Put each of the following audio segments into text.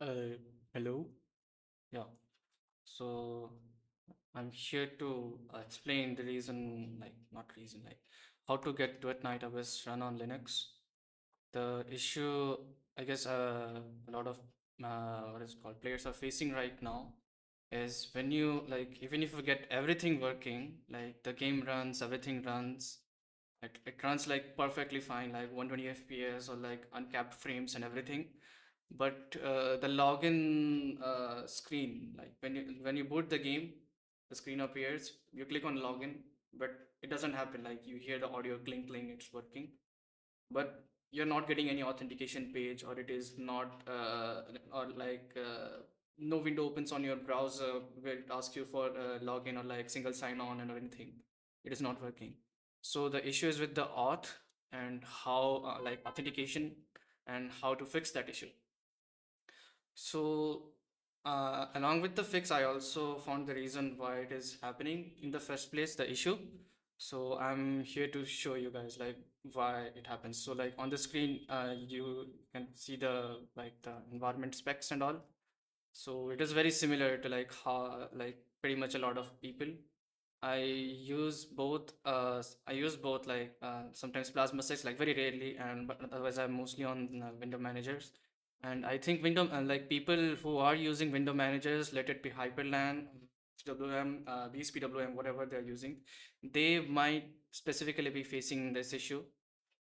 Uh, Hello. Yeah. So I'm here to explain the reason, like not reason, like how to get Duet Night Abyss run on Linux. The issue, I guess, a lot of what is it called players are facing right now is when you like even if you get everything working, like the game runs, everything runs. It runs like perfectly fine, like 120 FPS or like uncapped frames and everything. But the login screen, like when you boot the game, the screen appears. You click on login, but it doesn't happen. Like you hear the audio clink clink, it's working, but you're not getting any authentication page, or it is not, or like no window opens on your browser where it asks you for login or like single sign on and or anything. It is not working. So the issue is with the auth and how like authentication and how to fix that issue. So, along with the fix, I also found the reason why it is happening in the first place, the issue. So I'm here to show you guys like why it happens. So like on the screen, you can see the like the environment specs and all. So it is very similar to like how like pretty much a lot of people. I use both like sometimes Plasma 6 like very rarely, and but otherwise I'm mostly on window managers. And I think window like people who are using window managers, let it be Hyperland, PWM, these PWM, whatever they're using, they might specifically be facing this issue,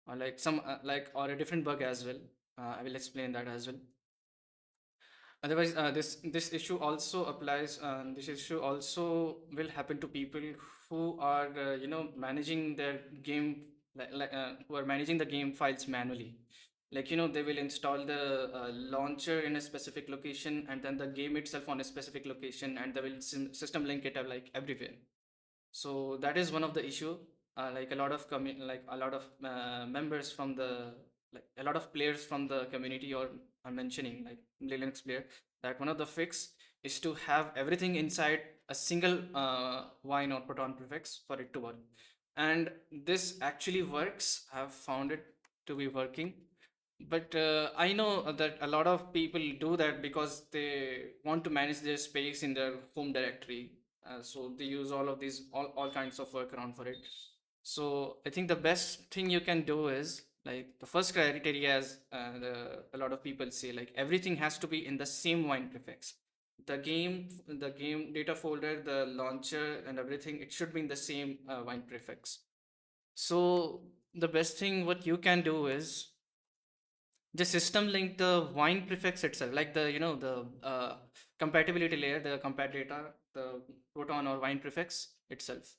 or like some like or a different bug as well. I will explain that as well. Otherwise, this issue also applies. This issue also will happen to people who are managing their game, who are managing the game files manually. Like they will install the launcher in a specific location, and then the game itself on a specific location, and they will system link it like everywhere. So that is one of the issue. Like a lot of members from the like a lot of players from the community or are mentioning like Linux player that one of the fix is to have everything inside a single wine or proton prefix for it to work. And this actually works. I've found it to be working. But I know that a lot of people do that because they want to manage their space in their home directory, so they use all of these all kinds of workaround for it. So I think the best thing you can do is like the first criteria, as a lot of people say, like everything has to be in the same wine prefix. The game data folder, the launcher and everything, it should be in the same wine prefix. So the best thing what you can do is the system link the wine prefix itself, like the compatibility layer, the compat data, the proton or wine prefix itself.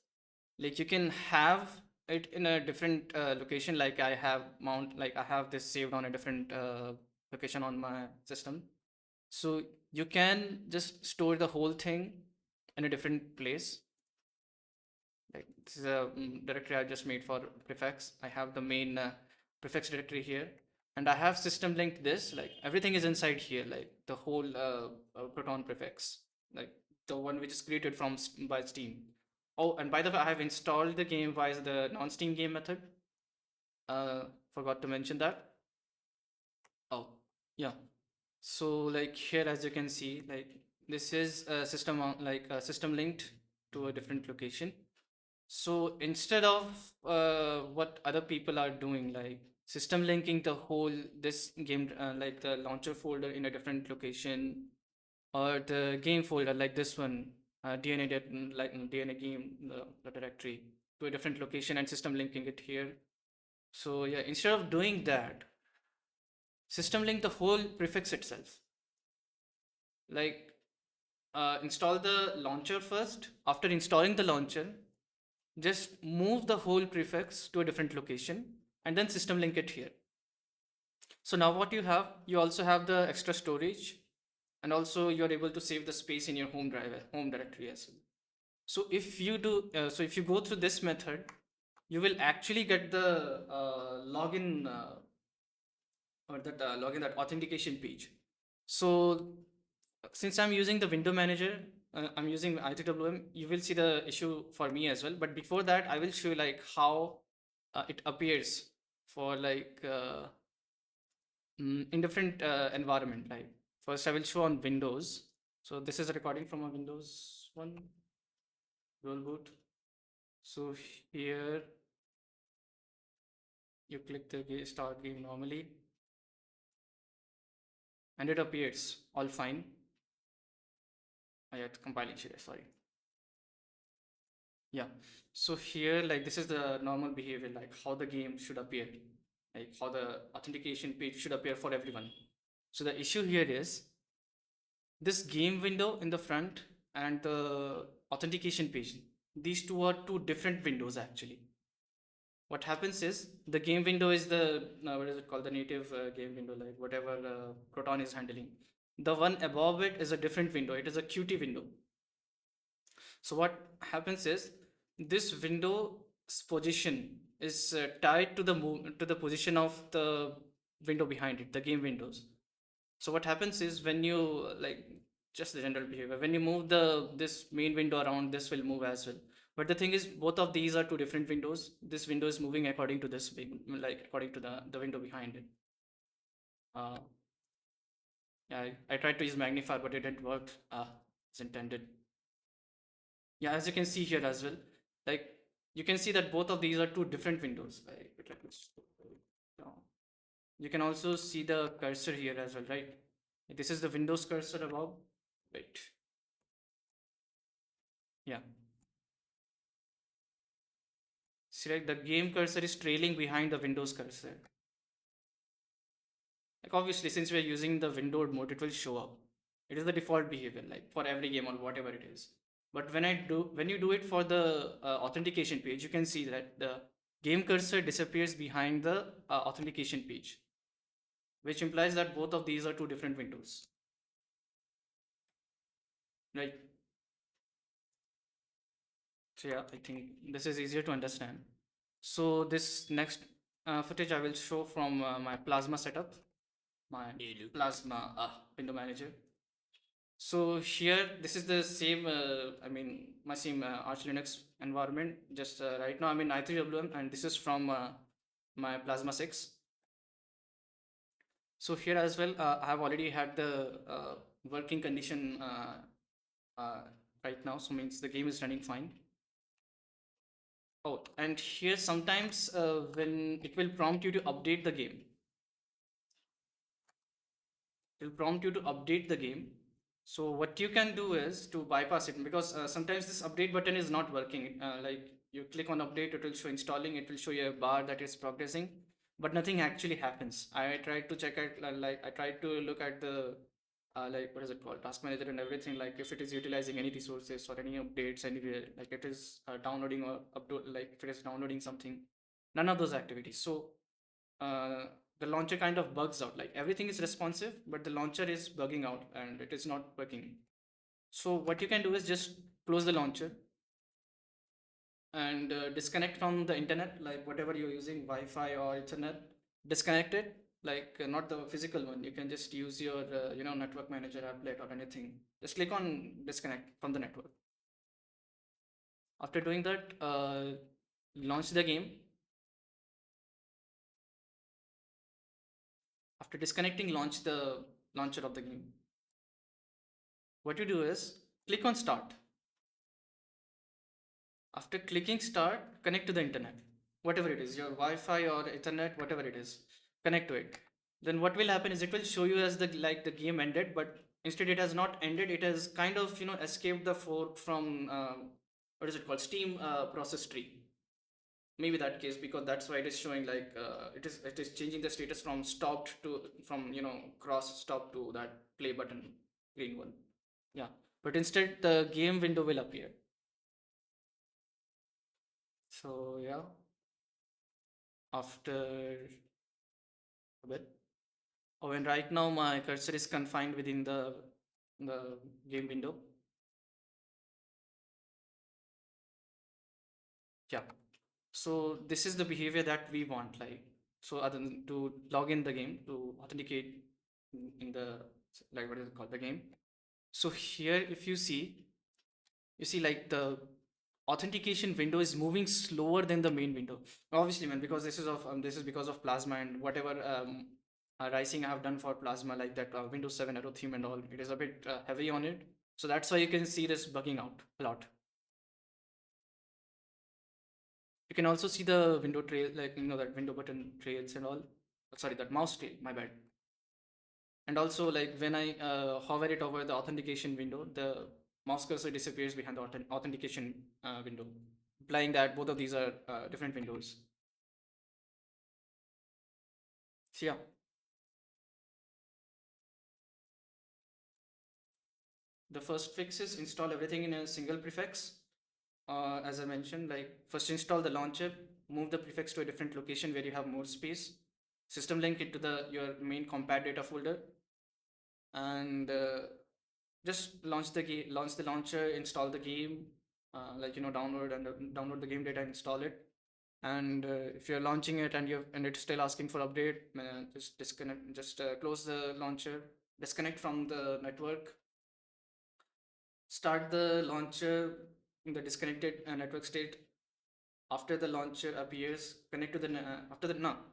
Like you can have it in a different location. Like I have this saved on a different location on my system. So you can just store the whole thing in a different place. Like this is a directory I just made for prefix. I have the main prefix directory here, and I have system linked this. Like everything is inside here, like the whole Proton prefix, like the one which is created by Steam. Oh, and by the way, I have installed the game via the non-Steam game method. Forgot to mention that. Oh, yeah. So like here, as you can see, like this is a system like a system linked to a different location. So instead of what other people are doing, like system linking the whole this game, like the launcher folder in a different location, or the game folder like this one, like DNA game, the directory to a different location and system linking it here. So yeah, instead of doing that, system link the whole prefix itself. Like install the launcher first. After installing the launcher, just move the whole prefix to a different location and then system link it here. So now what you also have the extra storage, and also you're able to save the space in your home directory as well. So if you go through this method, you will actually get the login or that login, that authentication page. So since I'm using the window manager, I'm using ITWM, you will see the issue for me as well. But before that, I will show you like how it appears for like in different environment. Like First, I will show on Windows. So this is a recording from a Windows one roll boot. So here you click the start game normally, and it appears all fine. I had compiling shit, sorry. Yeah. So here, like this is the normal behavior, like how the game should appear, like how the authentication page should appear for everyone. So the issue here is this game window in the front and the authentication page. These two are two different windows actually. What happens is the game window is the what is it called, the native game window, like whatever Proton is handling. The one above it is a different window. It is a Qt window. So what happens is this window's position is tied to the position of the window behind it, the game windows. So what happens is when you like just the general behavior, when you move the this main window around, this will move as well. But the thing is, both of these are two different windows. This window is moving according to this, like according to the window behind it. Uh, yeah, I tried to use magnifier, but it didn't work as intended. Yeah, as you can see here as well, like you can see that both of these are two different windows. Like, let me down. You can also see the cursor here as well, right? This is the Windows cursor above. Wait, yeah. See, like the game cursor is trailing behind the Windows cursor. Like obviously, since we're using the windowed mode, it will show up. It is the default behavior, like for every game or whatever it is. But when you do it for the authentication page, you can see that the game cursor disappears behind the authentication page, which implies that both of these are two different windows, right? So yeah, I think this is easier to understand. So this next footage I will show from my Plasma setup, my Plasma window manager. So here, this is the same, my same Arch Linux environment. Just right now I'm in i3WM, and this is from my Plasma 6. So here as well, I have already had the working condition uh, right now. So means the game is running fine. Oh, and here sometimes when it will prompt you to update the game, it will prompt you to update the game. So what you can do is to bypass it, because sometimes this update button is not working. Like you click on update, it will show installing, it will show you a bar that is progressing, but nothing actually happens. I tried to check it, like I tried to look at the like what is it called, task manager and everything, like if it is utilizing any resources or any updates anywhere, like it is downloading or upload, like if it is downloading something, none of those activities. So uh, the launcher kind of bugs out. Like everything is responsive, but the launcher is bugging out and it is not working. So what you can do is just close the launcher and disconnect from the internet, like whatever you're using, Wi-Fi or Ethernet. Disconnect it, like not the physical one. You can just use your network manager, applet, or anything. Just click on disconnect from the network. After doing that, launch the game. After disconnecting, launch the launcher of the game. What you do is click on start. After clicking start, connect to the internet, whatever it is, your Wi-Fi or Ethernet, whatever it is, connect to it. Then what will happen is it will show you as the game ended, but instead it has not ended. It has kind of escaped the fork from what is it called, Steam process tree. Maybe that case, because that's why it is showing like it is changing the status from stopped to from cross stop to that play button, green one. Yeah, but instead the game window will appear. So yeah, after a bit. Oh, and right now my cursor is confined within the game window. Yeah. So this is the behavior that we want, like so other than to log in the game to authenticate in the, like what is it called, the game. So here if you see like the authentication window is moving slower than the main window. Obviously, man, because this is because of Plasma and whatever rising I have done for Plasma, like that Windows 7 arrow theme and all. It is a bit heavy on it. So that's why you can see this bugging out a lot. You can also see the window trail, like that window button trails and all. Sorry, that mouse trail. My bad. And also, like when I hover it over the authentication window, the mouse cursor disappears behind the authentication window, implying that both of these are different windows. So yeah, the first fix is install everything in a single prefix. As I mentioned, like first install the launcher, move the prefix to a different location where you have more space, system link it to the your main compat data folder, and just launch the launcher, install the game, download the game data, install it. And if you're launching it and it's still asking for update, just disconnect, just close the launcher, disconnect from the network, start the launcher in the disconnected network state. After the launcher appears, connect to the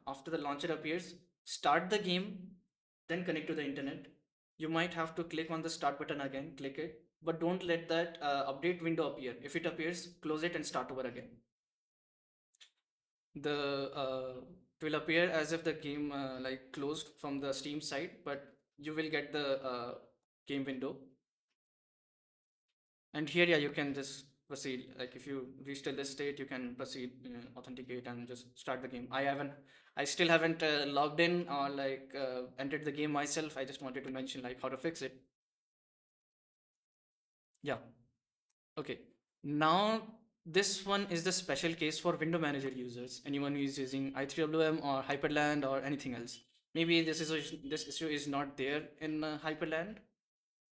after the launcher appears, start the game, then connect to the internet. You might have to click on the start button again, click it, but don't let that update window appear. If it appears, close it and start over again. The it will appear as if the game like closed from the Steam side, but you will get the game window. And here, yeah, you can just proceed. Like if you reach till this state, you can proceed, authenticate, and just start the game. I still haven't logged in or like entered the game myself. I just wanted to mention like how to fix it. Yeah. Okay. Now this one is the special case for window manager users. Anyone who is using i3WM or Hyperland or anything else. Maybe this issue is not there in Hyperland,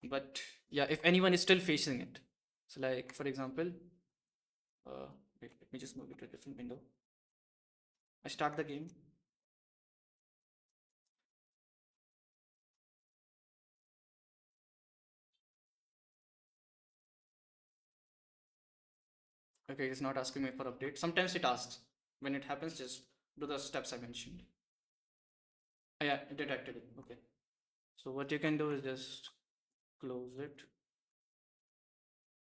but yeah, if anyone is still facing it. So like for example, wait, let me just move it to a different window. I start the game. Okay, it's not asking me for update. Sometimes it asks. When it happens, just do the steps I mentioned. Oh, yeah, it detected it. Okay. So what you can do is just close it.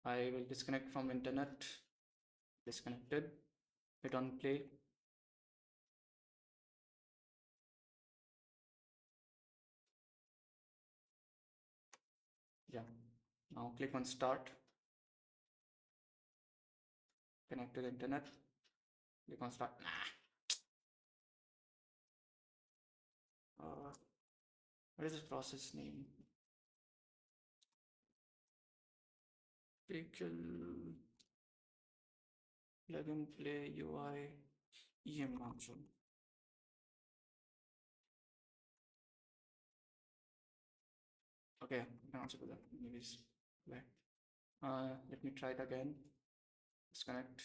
I will disconnect from internet. Disconnected. Hit on play. Yeah. Now click on start. Connect to the internet. Click on start. What is this process name? Pickle plug and play UI EM launcher. Okay, I can also do that. Maybe it's black. Let me try it again. Disconnect.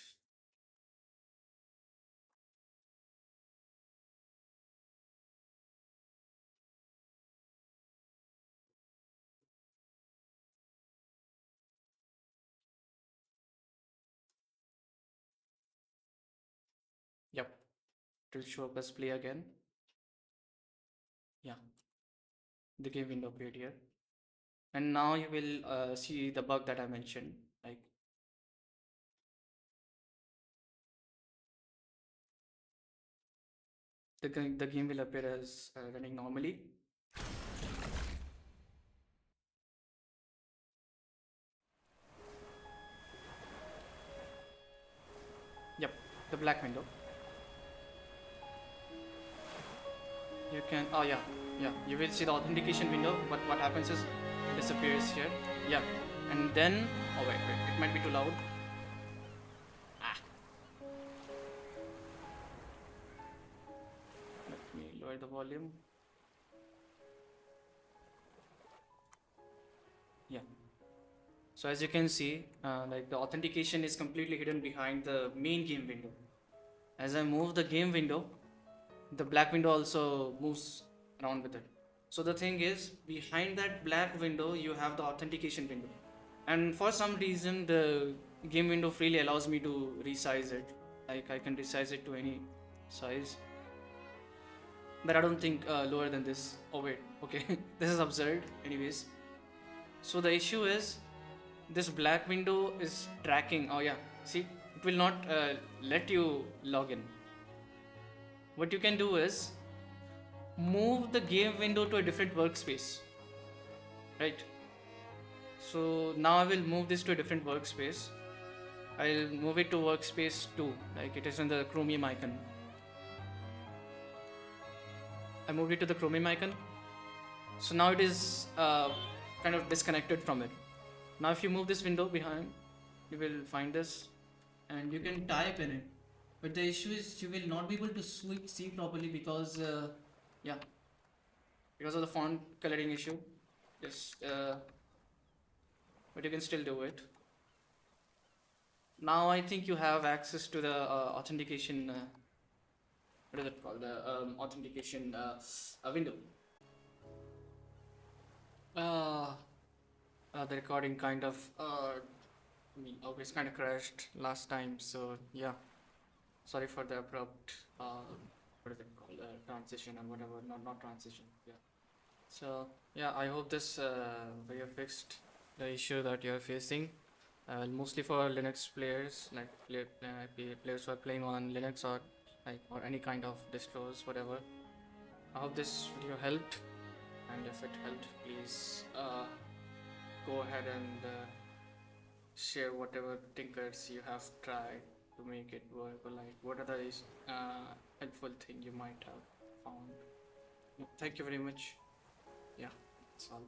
Yep, it will show up as play again. Yeah, the game window appeared here. And now you will see the bug that I mentioned. Like the game will appear as running normally. Yep, the black window. You can, oh yeah, you will see the authentication window, but what happens is it disappears here. Yeah, and then, oh wait, it might be too loud. Ah, let me lower the volume. Yeah. So as you can see, like the authentication is completely hidden behind the main game window. As I move the game window, the black window also moves around with it. So the thing is, behind that black window, you have the authentication window. And for some reason, the game window freely allows me to resize it. Like I can resize it to any size. but I don't think lower than this. Oh wait, okay, this is absurd. Anyways, so the issue is this black window is tracking. Oh yeah, see, it will not let you log in. What you can do is move the game window to a different workspace, right? So now I will move this to a different workspace. I'll move it to workspace 2, like it is in the Chromium icon. I moved it to the Chromium icon. So now it is kind of disconnected from it. Now if you move this window behind, you will find this and you can type in it. But the issue is you will not be able to see properly because, yeah, because of the font coloring issue. Yes, but you can still do it. Now I think you have access to the authentication. What is it called? The authentication window. Uh, the recording kind of always kind of crashed last time. So yeah, sorry for the abrupt. What is it called? Transition or whatever. Not transition. Yeah. So yeah, I hope this we have fixed the issue that you're facing. Mostly for Linux players, like players who are playing on Linux or like or any kind of distros, whatever. I hope this video helped, and if it helped, please go ahead and share whatever tinkers you have tried to make it work, or like what other is helpful thing you might have found. Thank you very much. Yeah, that's all.